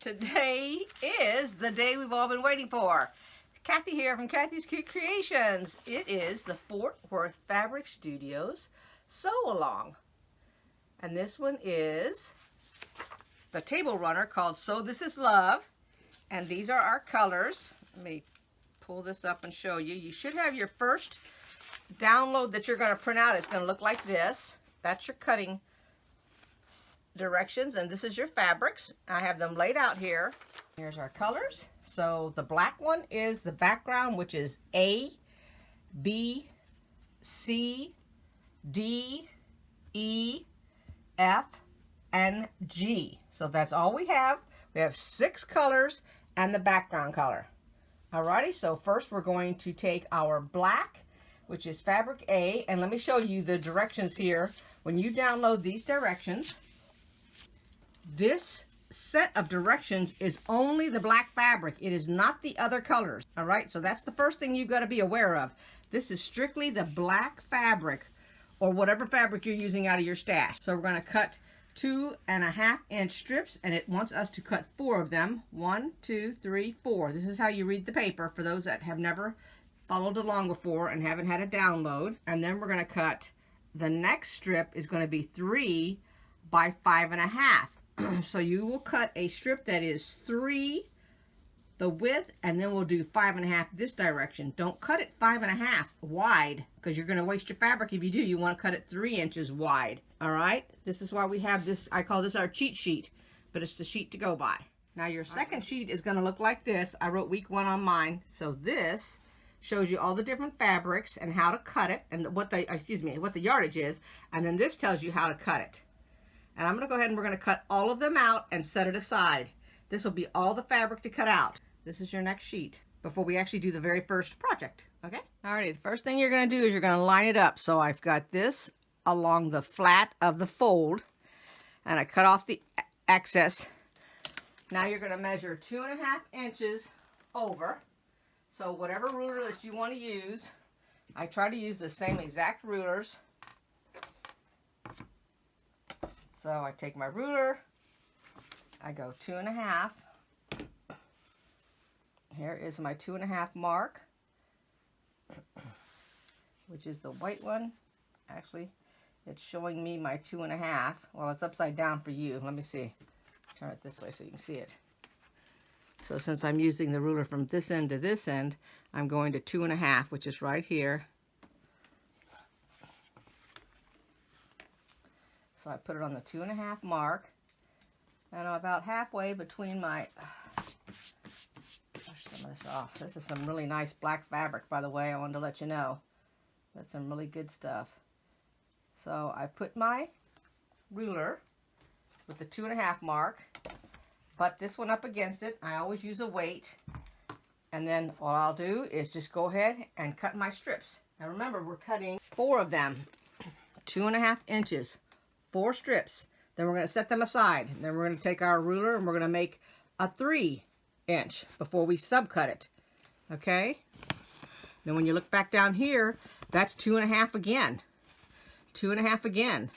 Today is the day we've all been waiting for. Kathy here from Kathy's Cute Creations. It is the Fort Worth Fabric Studios Sew Along. And this one is the table runner called SewThis is Love. And these are our colors. Let me pull this up and show you. You should have your first download that you're going to print out. It's going to look like this. That's your cutting directions, and this is your fabrics. I have them laid out here. Here's our colors. So the black one is the background, which is A, B, C, D, E, F, and G. So that's all we have. We have 6 colors and the background color. Alrighty, so first we're going to take our black, which is fabric A, and let me show you the directions here. When you download these directions, this set of directions is only the black fabric. It is not the other colors. All right, so that's the first thing you've got to be aware of. This is strictly the black fabric or whatever fabric you're using out of your stash. So we're going to cut 2.5 inch strips, and it wants us to cut 4 of them. 1, 2, 3, 4. This is how you read the paper for those that have never followed along before and haven't had a download. And then we're going to cut, the next strip is going to be 3 by 5.5. So you will cut a strip that is 3 the width, and then we'll do 5.5 this direction. Don't cut it 5.5 wide, because you're going to waste your fabric if you do. You want to cut it 3 inches wide. All right, this is why we have this. I call this our cheat sheet, but it's the sheet to go by. Now your second sheet is going to look like this. I wrote week 1 on mine. So this shows you all the different fabrics and how to cut it, and what the yardage is, and then this tells you how to cut it. And I'm going to go ahead and we're going to cut all of them out and set it aside. This will be all the fabric to cut out. This is your next sheet before we actually do the very first project, okay? Alrighty, the first thing you're going to do is you're going to line it up. So I've got this along the flat of the fold, and I cut off the excess. Now you're going to measure 2.5 inches over. So whatever ruler that you want to use, I try to use the same exact rulers. So I take my ruler, I go 2.5. Here is my 2.5 mark, which is the white one. Actually, it's showing me my 2.5. Well, it's upside down for you. Let me see. Turn it this way so you can see it. So since I'm using the ruler from this end to this end, I'm going to 2.5, which is right here. So I put it on the 2.5 mark, and I'm about halfway between my, brush some of this off. This is some really nice black fabric, by the way. I wanted to let you know. That's some really good stuff. So I put my ruler with the 2.5 mark, butt this one up against it. I always use a weight, and then all I'll do is just go ahead and cut my strips. Now remember, we're cutting 4 of them, 2.5 inches. 4 strips. Then we're going to set them aside. Then we're going to take our ruler and we're going to make a 3 inch before we subcut it. Okay? Then when you look back down here, that's 2.5 again. 2.5 again.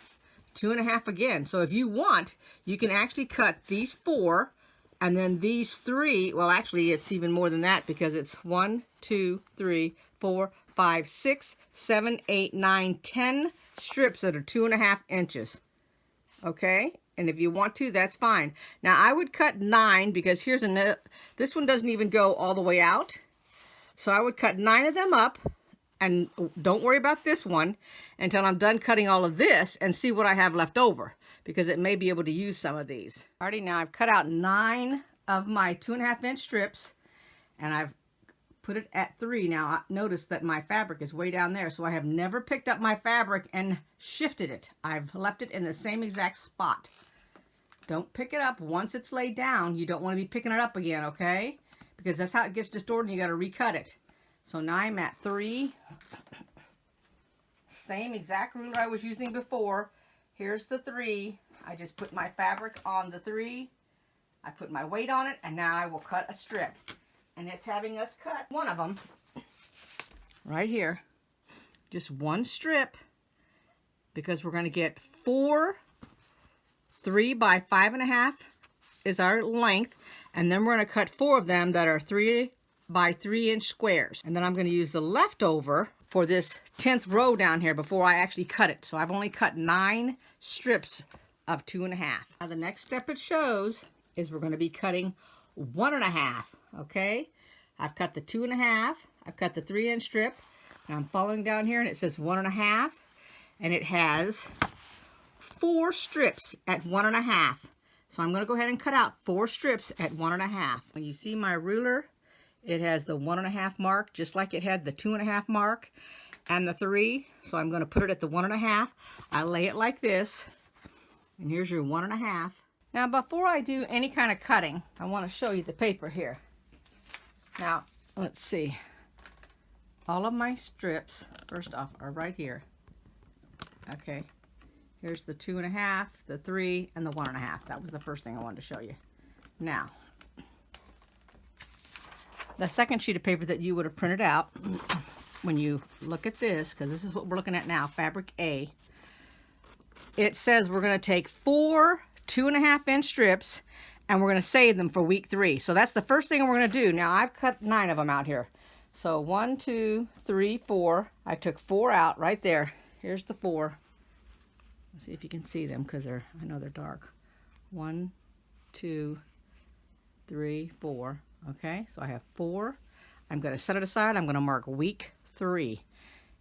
2.5 again. So if you want, you can actually cut these 4 and then these 3. Well, actually, it's even more than that, because it's 1, 2, 3, 4, 5, 6, 7, 8, 9, 10 strips that are 2.5 inches. Okay, and if you want to, that's fine. Now I would cut 9, because here's this one doesn't even go all the way out. So I would cut 9 of them up, and don't worry about this one until I'm done cutting all of this and see what I have left over, because it may be able to use some of these. Alrighty, now I've cut out 9 of my 2.5 inch strips, and I've put it at 3. Now notice that my fabric is way down there, so I have never picked up my fabric and shifted it. I've left it in the same exact spot. Don't pick it up once it's laid down. You don't want to be picking it up again, okay? Because that's how it gets distorted, and you got to recut it. So now I'm at 3. Same exact ruler I was using before. Here's the 3. I just put my fabric on the 3. I put my weight on it, and now I will cut a strip. And it's having us cut one of them right here. Just one strip, because we're going to get 4 3 by 5.5 is our length, and then we're going to cut 4 of them that are 3 by 3 inch squares. And then I'm going to use the leftover for this 10th row down here before I actually cut it. So I've only cut 9 strips of 2.5. Now the next step it shows is we're going to be cutting 1.5. Okay, I've cut the 2.5, I've cut the 3 inch strip, and I'm following down here and it says 1.5, and it has 4 strips at 1.5. So I'm going to go ahead and cut out 4 strips at 1.5. When you see my ruler, it has the 1.5 mark, just like it had the 2.5 mark and the 3. So I'm going to put it at the 1.5. I lay it like this, and here's your 1.5. Now, before I do any kind of cutting, I want to show you the paper here. Now, let's see. All of my strips, first off, are right here. Okay. Here's the 2.5, the 3, and the 1.5. That was the first thing I wanted to show you. Now, the second sheet of paper that you would have printed out, when you look at this, because this is what we're looking at now, fabric A, it says we're going to take 4 2.5 inch strips and we're going to save them for week 3. So that's the first thing we're going to do. Now I've cut 9 of them out here. So 1, 2, 3, 4. I took 4 out right there. Here's the 4. Let's see if you can see them because I know they're dark. 1, 2, 3, 4. Okay, so I have 4. I'm going to set it aside. I'm going to mark week 3.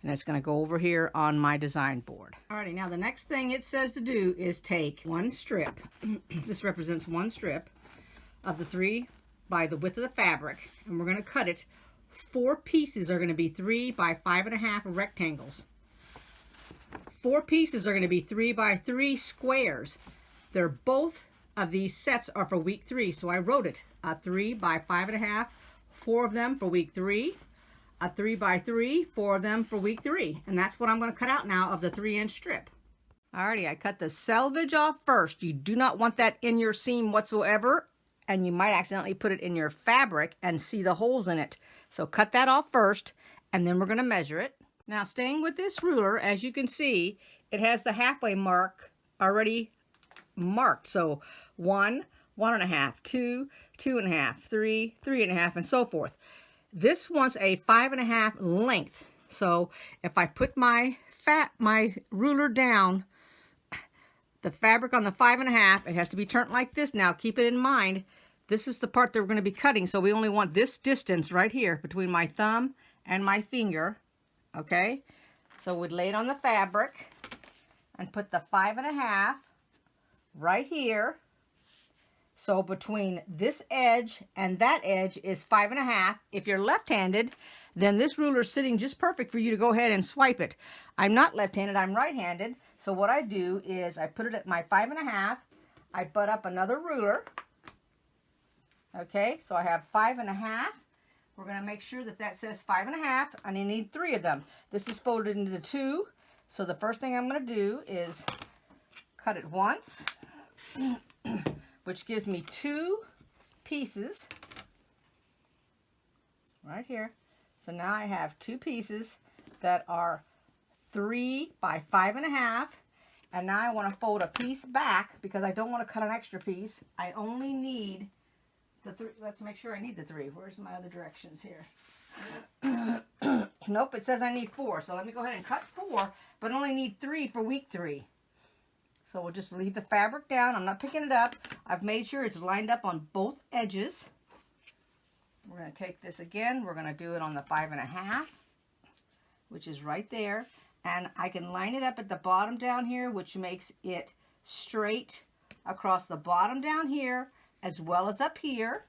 And it's going to go over here on my design board. Alrighty, now the next thing it says to do is take 1 strip. This represents 1 strip of the 3 by the width of the fabric. And we're going to cut it. 4 pieces are going to be 3 by 5.5 rectangles. 4 pieces are going to be 3 by 3 squares. They're both of these sets are for week 3. So I wrote it. 3 by 5.5, 4 of them for week 3. A 3 by 3, 4 of them for week 3. And that's what I'm going to cut out now of the 3 inch strip. Alrighty, I cut the selvage off first. You do not want that in your seam whatsoever. And you might accidentally put it in your fabric and see the holes in it. So cut that off first, and then we're going to measure it. Now staying with this ruler, as you can see, it has the halfway mark already marked. So 1, 1.5, 2, 2.5, 3, 3.5, and so forth. This wants a 5.5 length. So if I put my ruler down, the fabric on the 5.5, it has to be turned like this. Now keep it in mind, this is the part that we're going to be cutting. So we only want this distance right here between my thumb and my finger. Okay, so we'd lay it on the fabric and put the 5.5 right here. So between this edge and that edge is 5.5. If you're left-handed, then this ruler is sitting just perfect for you to go ahead and swipe it. I'm not left-handed, I'm right-handed. So what I do is I put it at my 5.5. I butt up another ruler. Okay, so I have 5.5. We're going to make sure that that says 5.5, and I need 3 of them. This is folded into 2. So the first thing I'm going to do is cut it once, which gives me 2 pieces right here. So now I have 2 pieces that are 3 by 5.5, and now I want to fold a piece back because I don't want to cut an extra piece. I only need the 3. Let's make sure I need the 3. Where's my other directions here? Nope, it says I need 4. So let me go ahead and cut 4, but only need 3 for week 3. So we'll just leave the fabric down. I'm not picking it up. I've made sure it's lined up on both edges. We're going to take this again. We're going to do it on the 5.5, which is right there. And I can line it up at the bottom down here, which makes it straight across the bottom down here, as well as up here.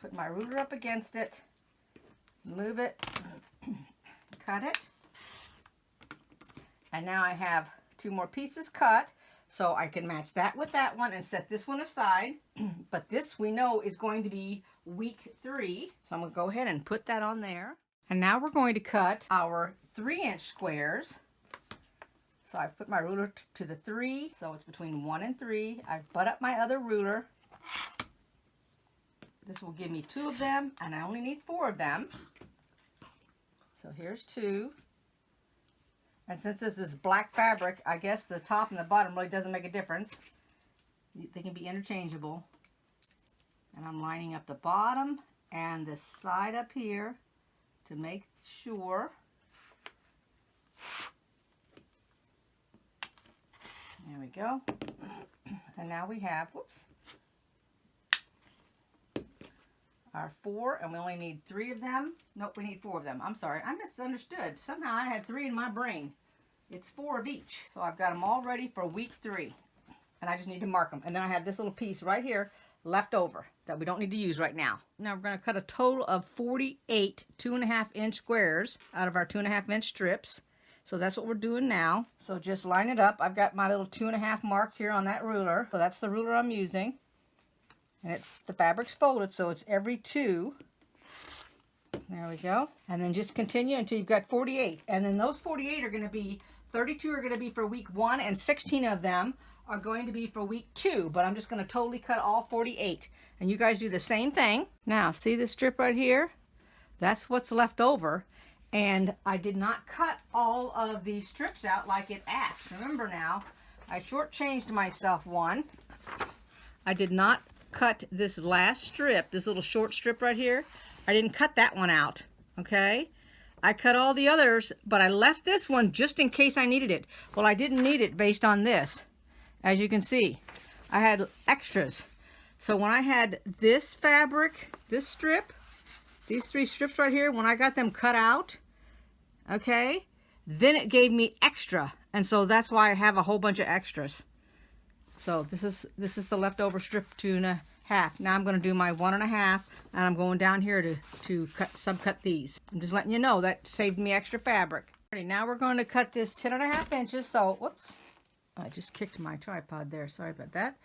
Put my ruler up against it, move it, cut it. And now I have 2 more pieces cut, so I can match that with that one and set this one aside. But this we know is going to be week 3, so I'm going to go ahead and put that on there. And now we're going to cut our 3-inch squares. So I put my ruler to the 3, so it's between 1 and 3. I butt up my other ruler. This will give me 2 of them, and I only need 4 of them. So here's 2. And since this is black fabric, I guess the top and the bottom really doesn't make a difference. They can be interchangeable. And I'm lining up the bottom and the side up here to make sure. There we go. And now we have, whoops, our 4, and we only need 3 of them. Nope, we need 4 of them. I'm sorry, I misunderstood. Somehow I had 3 in my brain. It's 4 of each. So I've got them all ready for week 3. And I just need to mark them. And then I have this little piece right here left over that we don't need to use right now. Now we're going to cut a total of 48 2.5-inch squares out of our 2.5-inch strips. So that's what we're doing now. So just line it up. I've got my little 2.5 mark here on that ruler. So that's the ruler I'm using. And it's the fabric's folded, so it's every 2. There we go. And then just continue until you've got 48. And then those 48 are going to be, 32 are going to be for week 1, and 16 of them are going to be for week 2. But I'm just going to totally cut all 48. And you guys do the same thing. Now, see this strip right here? That's what's left over. And I did not cut all of these strips out like it asked. Remember now, I shortchanged myself one. I did not cut this last strip, this little short strip right here. I didn't cut that one out, okay? I cut all the others, but I left this one just in case I needed it. Well, I didn't need it based on this. As you can see, I had extras. So when I had this fabric, this strip, these 3 strips right here, when I got them cut out, okay, then it gave me extra. And so that's why I have a whole bunch of extras. So this is the leftover strip 2.5. Now I'm going to do my 1.5, and I'm going down here to subcut these. I'm just letting you know that saved me extra fabric. Alrighty, now we're going to cut this 10.5 inches. So, whoops, I just kicked my tripod there. Sorry about that.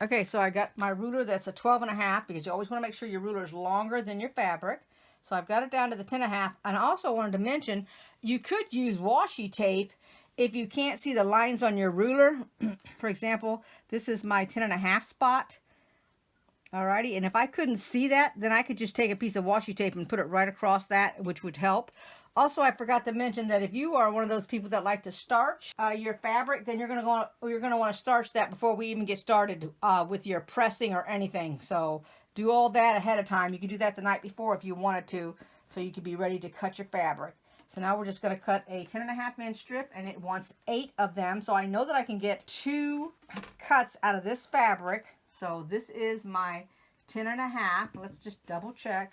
Okay, so I got my ruler that's a 12.5, because you always want to make sure your ruler is longer than your fabric. So I've got it down to the 10.5. And I also wanted to mention, you could use washi tape if you can't see the lines on your ruler. For example, this is my 10.5 spot. Alrighty, and if I couldn't see that, then I could just take a piece of washi tape and put it right across that, which would help. Also, I forgot to mention that if you are one of those people that like to starch your fabric, then you're going to want to starch that before we even get started with your pressing or anything. So do all that ahead of time. You can do that the night before if you wanted to, so you could be ready to cut your fabric. So now we're just going to cut a 10.5-inch strip, and it wants 8 of them. So I know that I can get 2 cuts out of this fabric. So this is my 10.5. Let's just double check.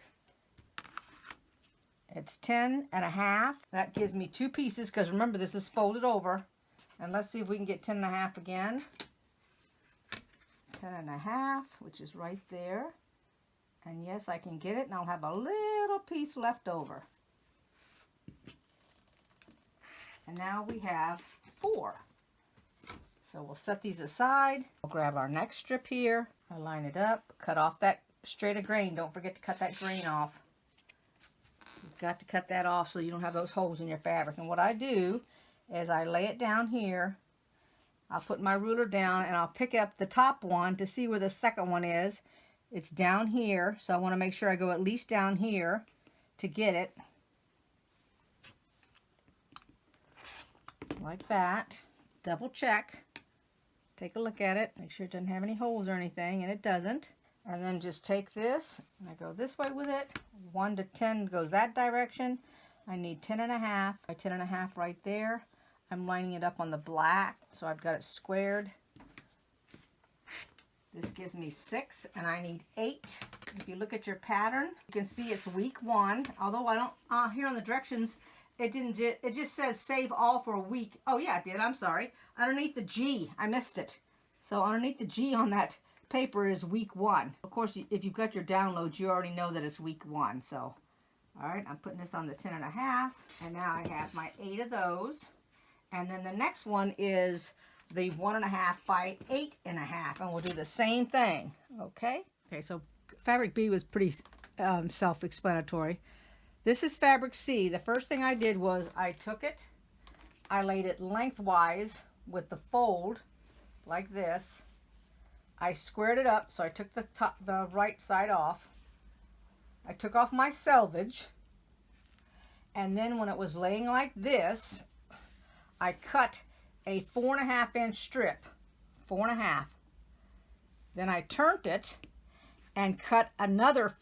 It's 10.5. That gives me 2 pieces, because remember, this is folded over. And let's see if we can get 10.5 again. 10.5, which is right there. And yes, I can get it, and I'll have a little piece left over. And now we have 4. So we'll set these aside. We'll grab our next strip here. I'll line it up. Cut off that straight of grain. Don't forget to cut that grain off. You've got to cut that off so you don't have those holes in your fabric. And what I do is I lay it down here. I'll put my ruler down, and I'll pick up the top one to see where the second one is. It's down here, so I want to make sure I go at least down here to get it. Like that. Double check. Take a look at it. Make sure it doesn't have any holes or anything, and it doesn't. And then just take this, and I go this way with it. 1 to 10 goes that direction. I need 10.5. My 10.5 right there. I'm lining it up on the black, so I've got it squared. This gives me 6, and I need 8. If you look at your pattern, you can see it's week 1. Although I don't, here on the directions, it just says save all for a week. Oh yeah, it did. I'm sorry. Underneath the G, I missed it. So underneath the G on that paper is week 1. Of course, if you've got your downloads, you already know that it's week 1. So, all right, I'm putting this on the 10.5, and now I have my 8 of those. And then the next one is the 1.5 by 8.5, and we'll do the same thing. Okay. Okay. So fabric B was pretty self-explanatory. This is fabric C. The first thing I did was I took it, I laid it lengthwise with the fold like this. I squared it up, so I took the right side off. I took off my selvage, and then when it was laying like this, I cut a 4.5-inch strip, 4.5, Then I turned it and cut another,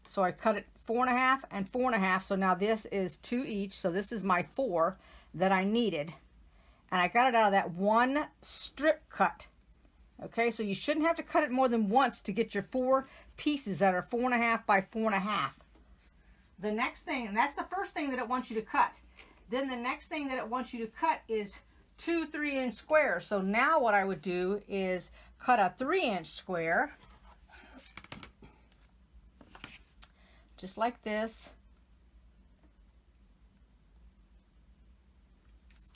so I cut it 4.5 and 4.5. So now this is 2 each. So this is my 4 that I needed. And I got it out of that one strip cut. Okay, so you shouldn't have to cut it more than once to get your 4 pieces that are 4.5 by 4.5. The next thing, and that's the first thing that it wants you to cut. Then the next thing that it wants you to cut is 2 3-inch squares. So now what I would do is cut a 3-inch square, just like this.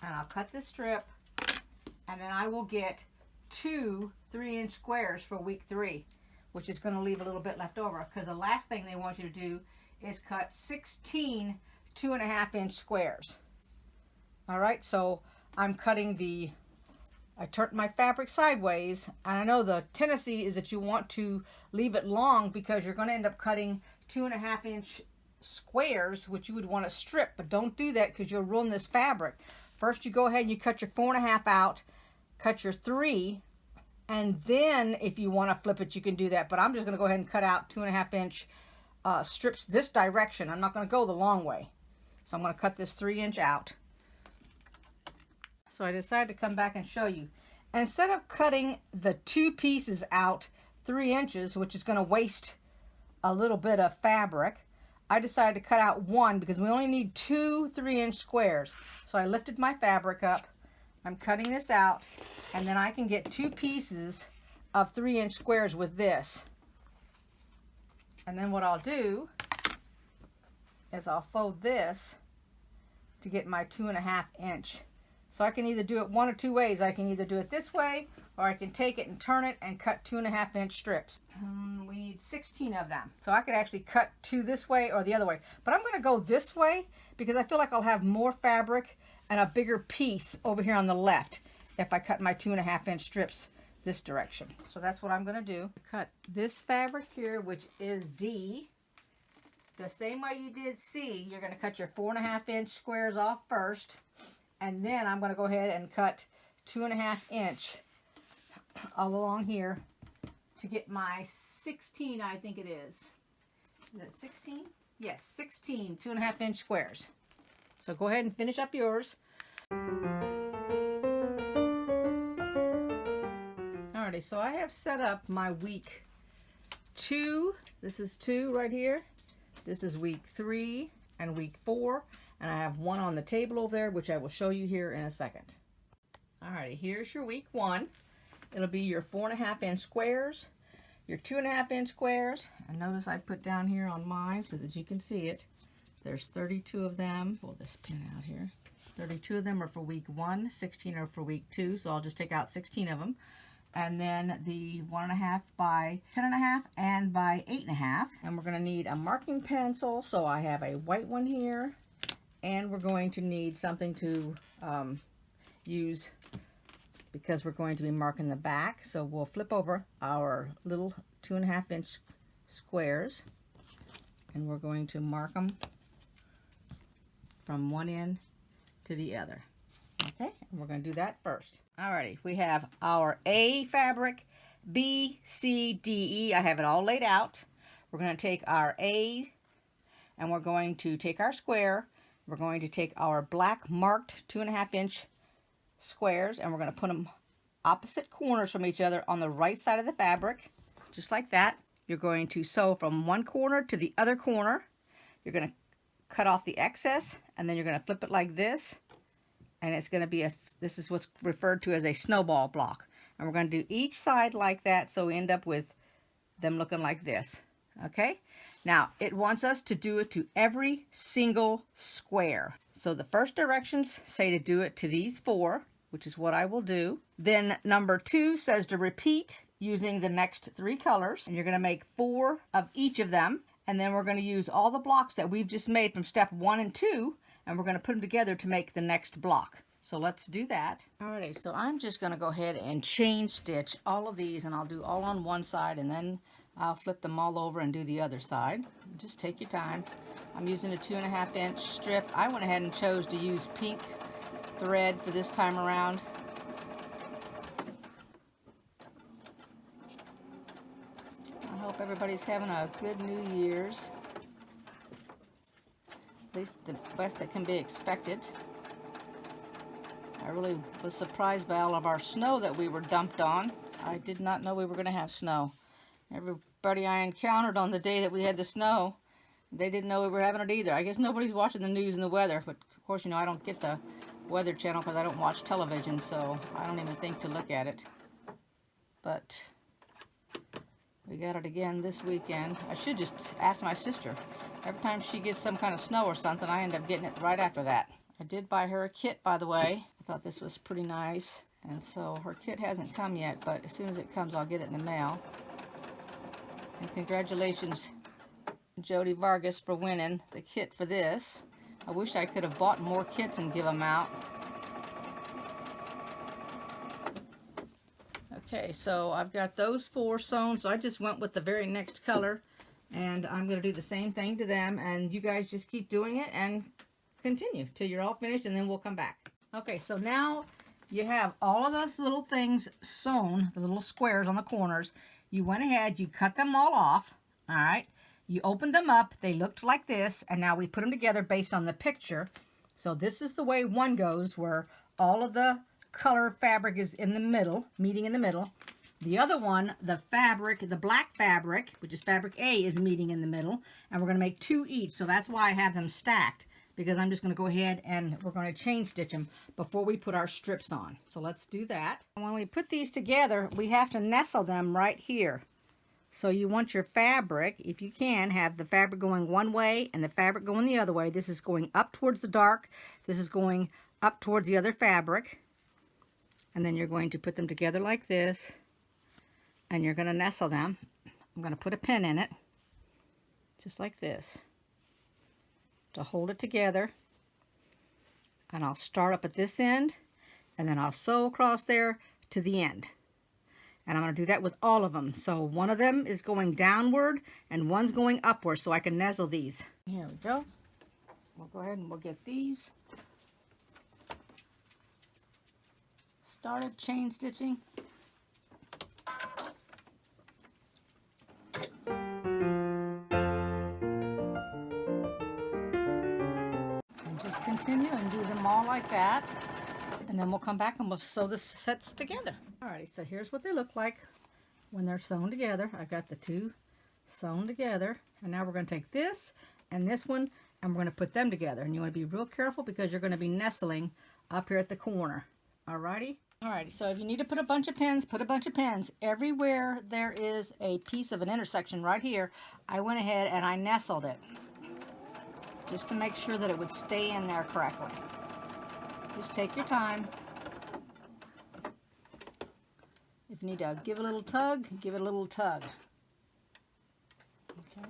And I'll cut this strip, and then I will get 2 3-inch squares for week 3, which is going to leave a little bit left over, because the last thing they want you to do is cut 16 2.5-inch squares. All right, so I'm cutting I turned my fabric sideways, and I know the tendency is that you want to leave it long because you're going to end up cutting 2.5-inch squares, which you would want to strip, but don't do that because you'll ruin this fabric. First, you go ahead and you cut your 4.5 out, cut your 3, and then if you want to flip it, you can do that. But I'm just going to go ahead and cut out 2.5-inch strips this direction. I'm not going to go the long way. So I'm going to cut this 3-inch out. So I decided to come back and show you. Instead of cutting the 2 pieces out 3 inches, which is going to waste a little bit of fabric, I decided to cut out 1 because we only need 2 3-inch squares. So I lifted my fabric up. I'm cutting this out, and then I can get 2 pieces of 3-inch squares with this. And then what I'll do is I'll fold this to get my 2.5-inch. So I can either do it one or 2 ways. I can either do it this way, or I can take it and turn it and cut 2.5-inch strips. We need 16 of them. So I could actually cut 2 this way or the other way. But I'm going to go this way because I feel like I'll have more fabric and a bigger piece over here on the left if I cut my 2.5-inch strips this direction. So that's what I'm going to do. Cut this fabric here, which is D. The same way you did C, you're going to cut your 4.5-inch squares off first. And then I'm going to go ahead and cut 2.5-inch all along here to get my 16, I think it is. Is that 16? Yes, 16 2.5-inch squares. So go ahead and finish up yours. Alrighty, so I have set up my week 2. This is 2 right here. This is week 3 and week 4. And I have 1 on the table over there, which I will show you here in a second. Alrighty, here's your week 1. It'll be your 4.5-inch squares, your 2.5-inch squares. And notice I put down here on mine so that you can see it. There's 32 of them. Pull this pin out here. 32 of them are for week 1, 16 are for week 2. So I'll just take out 16 of them. And then the 1.5 by 10.5 and by 8.5. And we're going to need a marking pencil. So I have a white one here. And we're going to need something to use because we're going to be marking the back. So we'll flip over our little 2.5-inch squares, and we're going to mark them from one end to the other. Okay, and we're going to do that first. Alrighty, we have our A fabric, B, C, D, E. I have it all laid out. We're going to take our A, and we're going to take our square. We're going to take our black marked 2.5-inch squares, and we're going to put them opposite corners from each other on the right side of the fabric, just like that. You're going to sew from one corner to the other corner. You're going to cut off the excess, and then you're going to flip it like this, and it's going to be this is what's referred to as a snowball block. And we're going to do each side like that, so we end up with them looking like this. Okay, now it wants us to do it to every single square. So the first directions say to do it to these 4, which is what I will do. Then number 2 says to repeat using the next 3 colors, and you're going to make 4 of each of them. And then we're going to use all the blocks that we've just made from step 1 and 2, and we're going to put them together to make the next block. So let's do that. Alrighty, so I'm just going to go ahead and chain stitch all of these, and I'll do all on one side, and then I'll flip them all over and do the other side. Just take your time. I'm using a 2.5-inch strip. I went ahead and chose to use pink thread for this time around. Hope everybody's having a good New Year's. At least the best that can be expected. I really was surprised by all of our snow that we were dumped on. I did not know we were going to have snow. Everybody I encountered on the day that we had the snow, they didn't know we were having it either. I guess nobody's watching the news and the weather, but of course, you know, I don't get the Weather Channel because I don't watch television, so I don't even think to look at it. But we got it again this weekend. I should just ask my sister. Every time she gets some kind of snow or something, I end up getting it right after that. I did buy her a kit, by the way. I thought this was pretty nice. And so her kit hasn't come yet, but as soon as it comes, I'll get it in the mail. And congratulations, Jody Vargas, for winning the kit for this. I wish I could have bought more kits and give them out. Okay, so I've got those 4 sewn, so I just went with the very next color. And I'm going to do the same thing to them, and you guys just keep doing it and continue till you're all finished, and then we'll come back. Okay, so now you have all of those little things sewn, the little squares on the corners. You went ahead, you cut them all off, all right? You opened them up, they looked like this, and now we put them together based on the picture. So this is the way one goes, where all of the color fabric is in the middle, meeting in the middle. The other one, the fabric, the black fabric, which is fabric A, is meeting in the middle, and we're going to make 2 each, so that's why I have them stacked, because I'm just going to go ahead and we're going to chain stitch them before we put our strips on. So let's do that. And when we put these together, we have to nestle them right here. So you want your fabric, if you can, have the fabric going one way and the fabric going the other way. This is going up towards the dark. This is going up towards the other fabric. And then you're going to put them together like this. And you're going to nestle them. I'm going to put a pin in it, just like this, to hold it together. And I'll start up at this end, and then I'll sew across there to the end. And I'm going to do that with all of them. So one of them is going downward, and one's going upward, so I can nestle these. Here we go. We'll go ahead and we'll get these started chain stitching. Continue and do them all like that, and then we'll come back and we'll sew the sets together. Alrighty, so here's what they look like when they're sewn together. I've got the 2 sewn together, and now we're going to take this and this one and we're going to put them together. And you want to be real careful because you're going to be nestling up here at the corner. Alrighty, so if you need to put a bunch of pins, put a bunch of pins. Everywhere there is a piece of an intersection right here, I went ahead and I nestled it, just to make sure that it would stay in there correctly. Just take your time. If you need to give it a little tug, give it a little tug. Okay.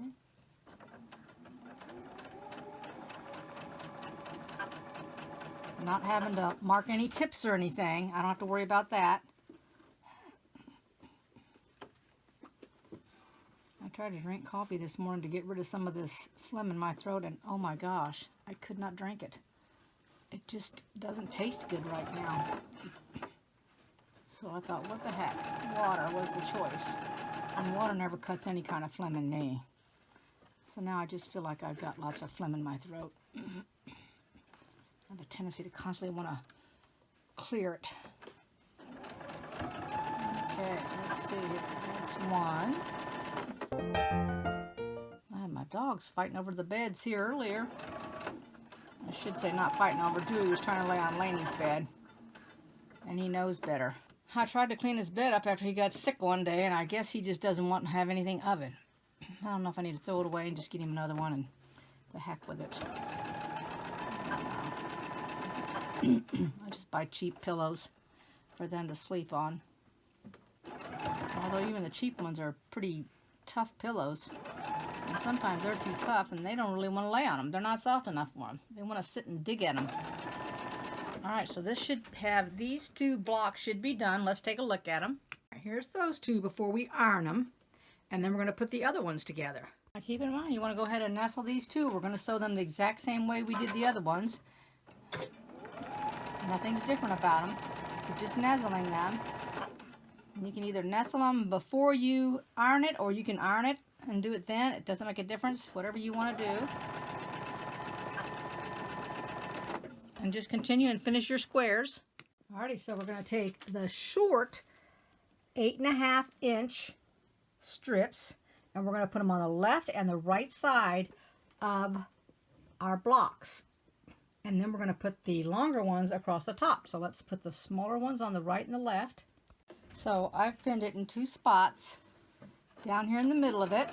Not having to mark any tips or anything. I don't have to worry about that. I tried to drink coffee this morning to get rid of some of this phlegm in my throat, and oh my gosh, I could not drink it. It just doesn't taste good right now. So I thought, what the heck? Water was the choice. And water never cuts any kind of phlegm in me. So now I just feel like I've got lots of phlegm in my throat. I have a tendency to constantly want to clear it. Okay, let's see here. That's one. I had my dogs fighting over the beds here earlier. I should say not fighting over. Dewey was trying to lay on Laney's bed, and he knows better. I tried to clean his bed up after he got sick one day, and I guess he just doesn't want to have anything of it. I don't know if I need to throw it away and just get him another one and the heck with it. I just buy cheap pillows for them to sleep on. Although even the cheap ones are pretty tough pillows, and sometimes they're too tough and they don't really want to lay on them. They're not soft enough for them. They want to sit and dig at them. Alright, so this should have, these 2 blocks should be done. Let's take a look at them. Here's those 2 before we iron them, and then we're going to put the other ones together. Now keep in mind, you want to go ahead and nestle these 2. We're going to sew them the exact same way we did the other ones. Nothing's different about them. We're just nestling them. And you can either nestle them before you iron it, or you can iron it and do it then. It doesn't make a difference, whatever you want to do. And just continue and finish your squares. Alrighty, so we're going to take the short 8.5 inch strips, and we're going to put them on the left and the right side of our blocks. And then we're going to put the longer ones across the top. So let's put the smaller ones on the right and the left. So I've pinned it in 2 spots down here in the middle of it.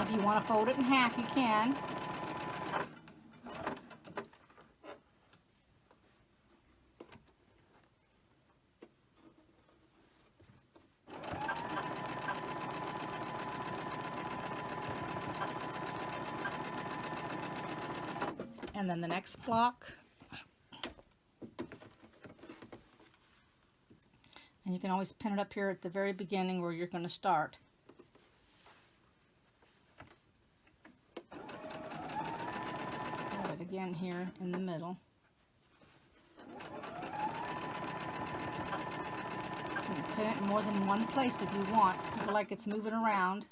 If you want to fold it in half, you can. And then the next block. And you can always pin it up here at the very beginning where you're going to start. Put it again here in the middle. You can pin it in more than one place if you want. Feel like it's moving around.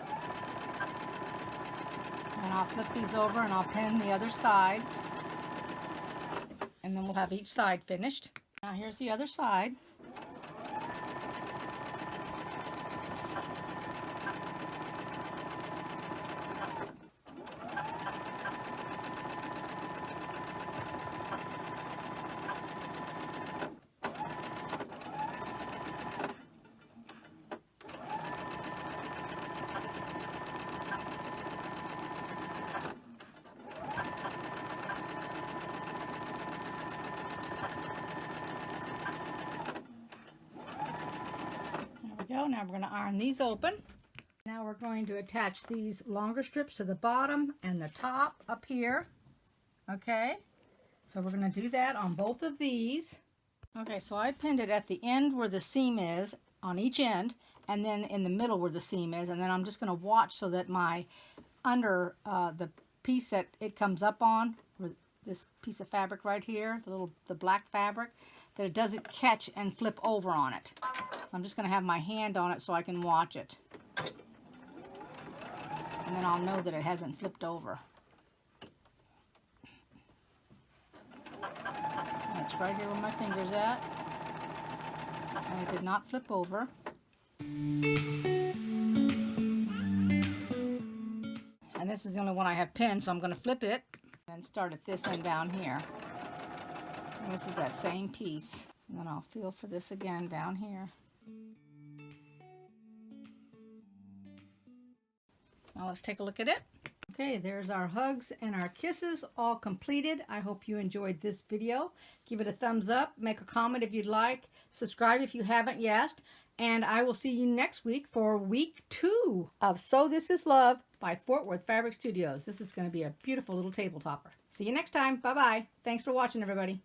And I'll flip these over and I'll pin the other side. And then we'll have each side finished. Now here's the other side. Now we're going to iron these open. Now we're going to attach these longer strips to the bottom and the top up here. Okay, so we're going to do that on both of these. Okay, so I pinned it at the end where the seam is on each end, and then in the middle where the seam is, and then I'm just going to watch so that my under the piece that it comes up on, or this piece of fabric right here, the black fabric, that it doesn't catch and flip over on it. So I'm just going to have my hand on it so I can watch it. And then I'll know that it hasn't flipped over. And it's right here where my finger's at. And it did not flip over. And this is the only one I have pinned, so I'm going to flip it and start at this end down here. And this is that same piece. And then I'll feel for this again down here. Now let's take a look at it. Okay, there's our hugs and our kisses all completed. I hope you enjoyed this video. Give it a thumbs up, make a comment if you'd like, subscribe if you haven't yet, and I will see you next week for week 2 of Sew This Is Love by Fort Worth Fabric Studios. This is going to be a beautiful little table topper. See you next time. Bye-bye. Thanks for watching, everybody.